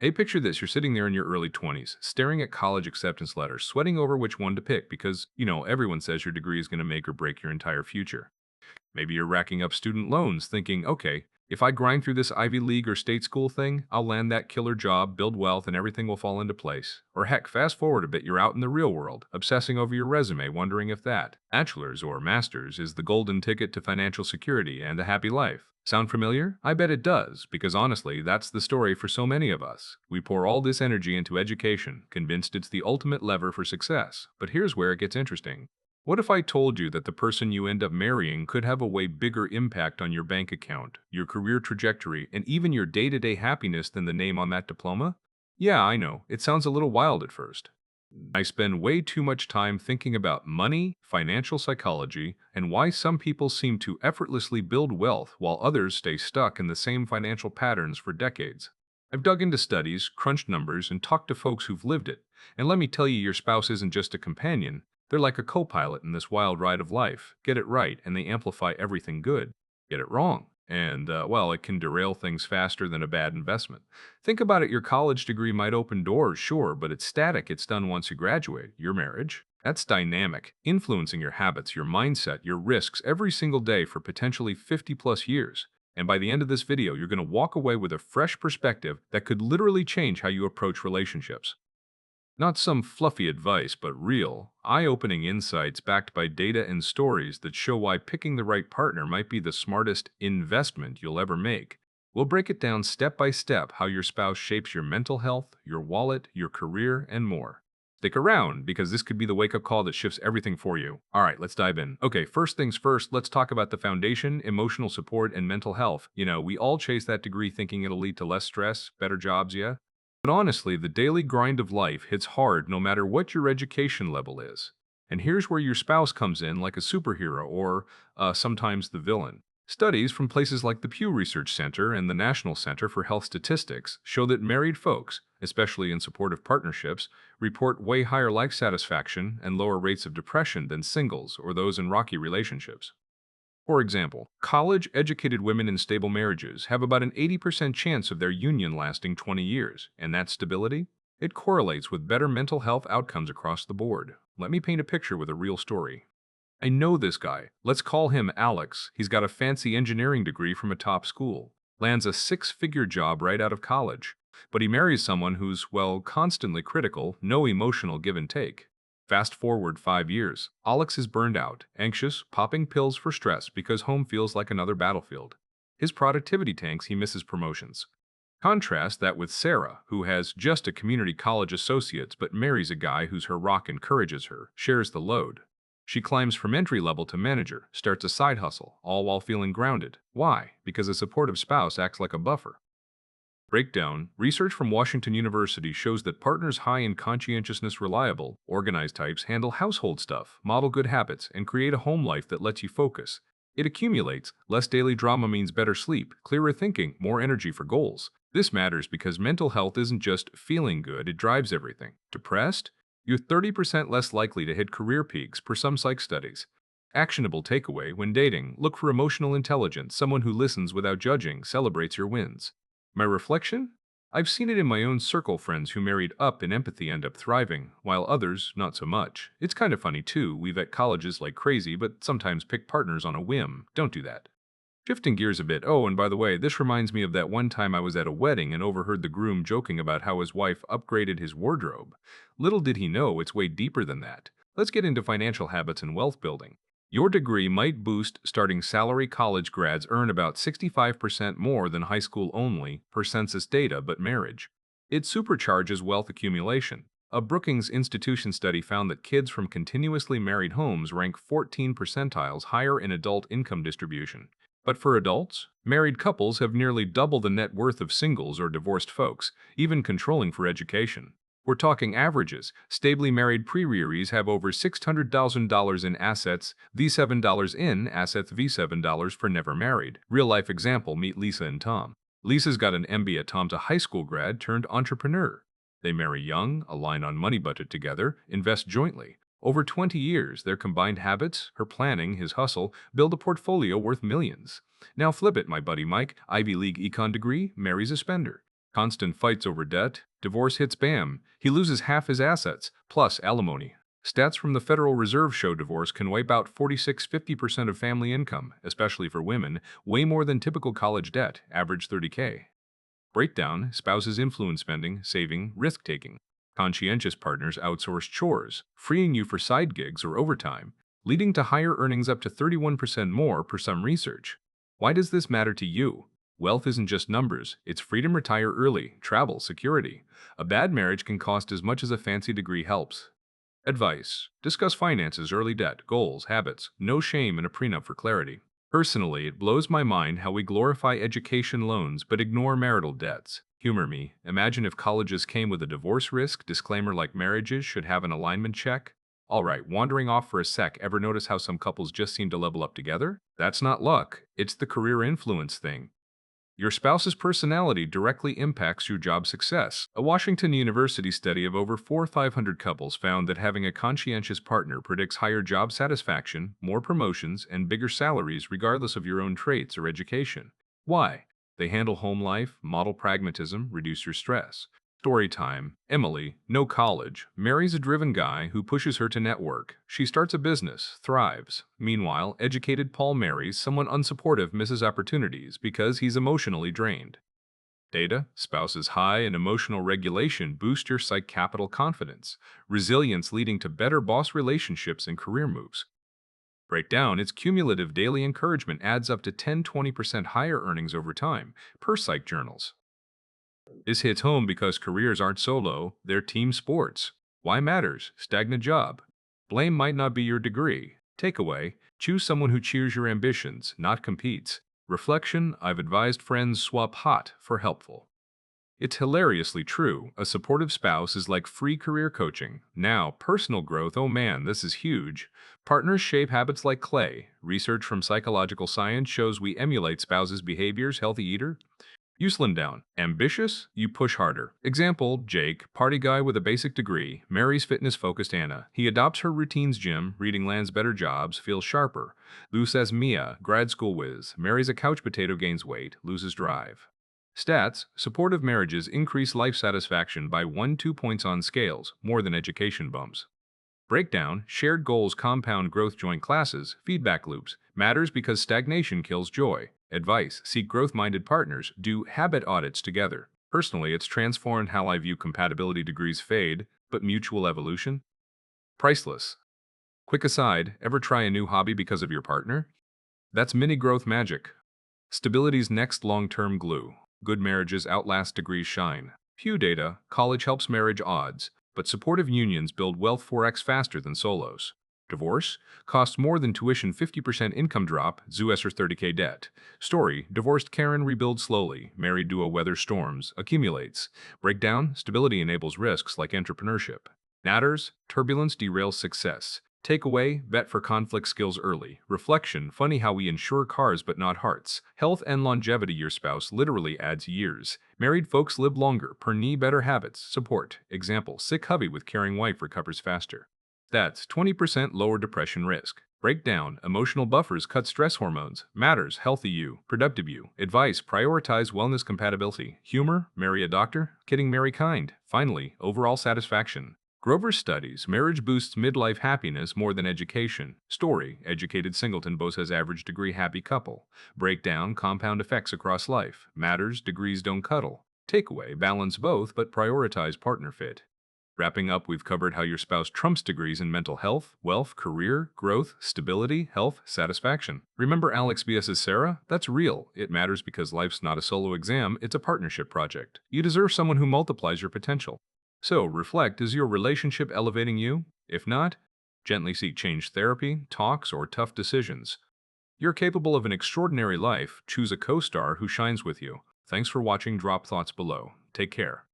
Hey, picture this. You're sitting there in your early 20s, staring at college acceptance letters, sweating over which one to pick because, everyone says your degree is going to make or break your entire future. Maybe you're racking up student loans thinking, okay, if I grind through this Ivy League or state school thing, I'll land that killer job, build wealth, and everything will fall into place. Or heck, fast forward a bit, you're out in the real world, obsessing over your resume, wondering if that, bachelor's or master's, is the golden ticket to financial security and a happy life. Sound familiar? I bet it does, because honestly, that's the story for so many of us. We pour all this energy into education, convinced it's the ultimate lever for success. But here's where it gets interesting. What if I told you that the person you end up marrying could have a way bigger impact on your bank account, your career trajectory, and even your day-to-day happiness than the name on that diploma? Yeah, I know, it sounds a little wild at first. I spend way too much time thinking about money, financial psychology, and why some people seem to effortlessly build wealth while others stay stuck in the same financial patterns for decades. I've dug into studies, crunched numbers, and talked to folks who've lived it. And let me tell you, your spouse isn't just a companion, they're like a co-pilot in this wild ride of life. Get it right, and they amplify everything good. Get it wrong, and, well, it can derail things faster than a bad investment. Think about it, your college degree might open doors, sure, but it's static, it's done once you graduate. Your marriage? That's dynamic, influencing your habits, your mindset, your risks every single day for potentially 50 plus years. And by the end of this video, you're going to walk away with a fresh perspective that could literally change how you approach relationships. Not some fluffy advice, but real, eye-opening insights backed by data and stories that show why picking the right partner might be the smartest investment you'll ever make. We'll break it down step by step how your spouse shapes your mental health, your wallet, your career, and more. Stick around, because this could be the wake-up call that shifts everything for you. Alright, let's dive in. Okay, first things first, let's talk about the foundation, emotional support, and mental health. We all chase that degree thinking it'll lead to less stress, better jobs, yeah? But honestly, the daily grind of life hits hard no matter what your education level is. And here's where your spouse comes in like a superhero or sometimes the villain. Studies from places like the Pew Research Center and the National Center for Health Statistics show that married folks, especially in supportive partnerships, report way higher life satisfaction and lower rates of depression than singles or those in rocky relationships. For example, college-educated women in stable marriages have about an 80% chance of their union lasting 20 years, and that stability? It correlates with better mental health outcomes across the board. Let me paint a picture with a real story. I know this guy. Let's call him Alex. He's got a fancy engineering degree from a top school, lands a six-figure job right out of college, but he marries someone who's, well, constantly critical, no emotional give and take. Fast forward 5 years, Alex is burned out, anxious, popping pills for stress because home feels like another battlefield. His productivity tanks, he misses promotions. Contrast that with Sarah, who has just a community college associate's but marries a guy who's her rock, encourages her, shares the load. She climbs from entry level to manager, starts a side hustle, all while feeling grounded. Why? Because a supportive spouse acts like a buffer. Breakdown. Research from Washington University shows that partners high in conscientiousness, reliable, organized types handle household stuff, model good habits, and create a home life that lets you focus. It accumulates. Less daily drama means better sleep, clearer thinking, more energy for goals. This matters because mental health isn't just feeling good, it drives everything. Depressed? You're 30% less likely to hit career peaks per some psych studies. Actionable takeaway: when dating, look for emotional intelligence, someone who listens without judging, celebrates your wins. My reflection? I've seen it in my own circle. Friends who married up in empathy end up thriving, while others not so much. It's kind of funny too, we vet colleges like crazy, but sometimes pick partners on a whim. Don't do that. Shifting gears a bit, oh, and by the way, this reminds me of that one time I was at a wedding and overheard the groom joking about how his wife upgraded his wardrobe. Little did he know it's way deeper than that. Let's get into financial habits and wealth building. Your degree might boost starting salary. College grads earn about 65% more than high school only, per census data, but marriage, it supercharges wealth accumulation. A Brookings Institution study found that kids from continuously married homes rank 14 percentiles higher in adult income distribution. But for adults, married couples have nearly double the net worth of singles or divorced folks, even controlling for education. We're talking averages. Stably married pre-rearees have over $600,000 in assets, V7 in assets, V7 for never married. Real-life example, meet Lisa and Tom. Lisa's got an MBA, Tom's a high school grad turned entrepreneur. They marry young, align on money budget together, invest jointly. Over 20 years, their combined habits, her planning, his hustle, build a portfolio worth millions. Now flip it, my buddy Mike, Ivy League econ degree, marries a spender. Constant fights over debt, divorce hits bam, he loses half his assets, plus alimony. Stats from the Federal Reserve show divorce can wipe out 46–50% of family income, especially for women, way more than typical college debt, average 30K. Breakdown, spouses influence spending, saving, risk-taking. Conscientious partners outsource chores, freeing you for side gigs or overtime, leading to higher earnings up to 31% more per some research. Why does this matter to you? Wealth isn't just numbers, it's freedom, retire early, travel, security. A bad marriage can cost as much as a fancy degree helps. Advice: discuss finances, early debt, goals, habits. No shame in a prenup for clarity. Personally, it blows my mind how we glorify education loans but ignore marital debts. Humor me. Imagine if colleges came with a divorce risk disclaimer like marriages should have an alignment check. Alright, wandering off for a sec, ever notice how some couples just seem to level up together? That's not luck, it's the career influence thing. Your spouse's personality directly impacts your job success. A Washington University study of over 4,500 couples found that having a conscientious partner predicts higher job satisfaction, more promotions, and bigger salaries regardless of your own traits or education. Why? They handle home life, model pragmatism, reduce your stress. Story time. Emily, no college, marries a driven guy who pushes her to network. She starts a business, thrives. Meanwhile, educated Paul marries someone unsupportive, misses opportunities because he's emotionally drained. Data: spouses high in emotional regulation boost your psych capital confidence, resilience leading to better boss relationships and career moves. Breakdown: its cumulative daily encouragement adds up to 10–20% higher earnings over time, per psych journals. This hits home because careers aren't solo, they're team sports. Why matters? Stagnant job. Blame might not be your degree. Takeaway: choose someone who cheers your ambitions, not competes. Reflection: I've advised friends swap hot for helpful. It's hilariously true. A supportive spouse is like free career coaching. Now, personal growth, oh man, this is huge. Partners shape habits like clay. Research from psychological science shows we emulate spouses' behaviors. Healthy eater? You slim down. Ambitious? You push harder. Example: Jake, party guy with a basic degree, marries fitness-focused Anna. He adopts her routines: gym, reading, lands better jobs, feels sharper. Loose as Mia, grad school whiz, marries a couch potato, gains weight, loses drive. Stats: supportive marriages increase life satisfaction by 1–2 points on scales, more than education bumps. Breakdown: shared goals compound growth, joint classes, feedback loops. Matters because stagnation kills joy. Advice: seek growth-minded partners, do habit audits together. Personally, it's transformed how I view compatibility. Degrees fade, but mutual evolution? Priceless. Quick aside, ever try a new hobby because of your partner? That's mini growth magic. Stability's next long-term glue. Good marriages outlast degrees shine. Pew data: college helps marriage odds, but supportive unions build wealth 4x faster than solos. Divorce: costs more than tuition, 50% income drop, Zuesser 30K debt. Story: divorced Karen rebuilds slowly, married duo weather storms, accumulates. Breakdown: stability enables risks like entrepreneurship. Natters: turbulence derails success. Takeaway: bet for conflict skills early. Reflection: funny how we insure cars but not hearts. Health and longevity: your spouse literally adds years. Married folks live longer, per knee better habits. Support: example, sick hubby with caring wife recovers faster. That's 20% lower depression risk. Breakdown: emotional buffers cut stress hormones. Matters: healthy you, productive you. Advice: prioritize wellness, compatibility. Humor: marry a doctor. Kidding, marry kind. Finally, overall satisfaction. Grover studies: marriage boosts midlife happiness more than education. Story: educated singleton boasts has average degree happy couple. Breakdown: compound effects across life. Matters: degrees don't cuddle. Takeaway: balance both but prioritize partner fit. Wrapping up, we've covered how your spouse trumps degrees in mental health, wealth, career, growth, stability, health, satisfaction. Remember Alex B.S.'s Sarah? That's real. It matters because life's not a solo exam, it's a partnership project. You deserve someone who multiplies your potential. So, reflect: is your relationship elevating you? If not, gently seek change, therapy, talks, or tough decisions. You're capable of an extraordinary life. Choose a co-star who shines with you. Thanks for watching. Drop thoughts below. Take care.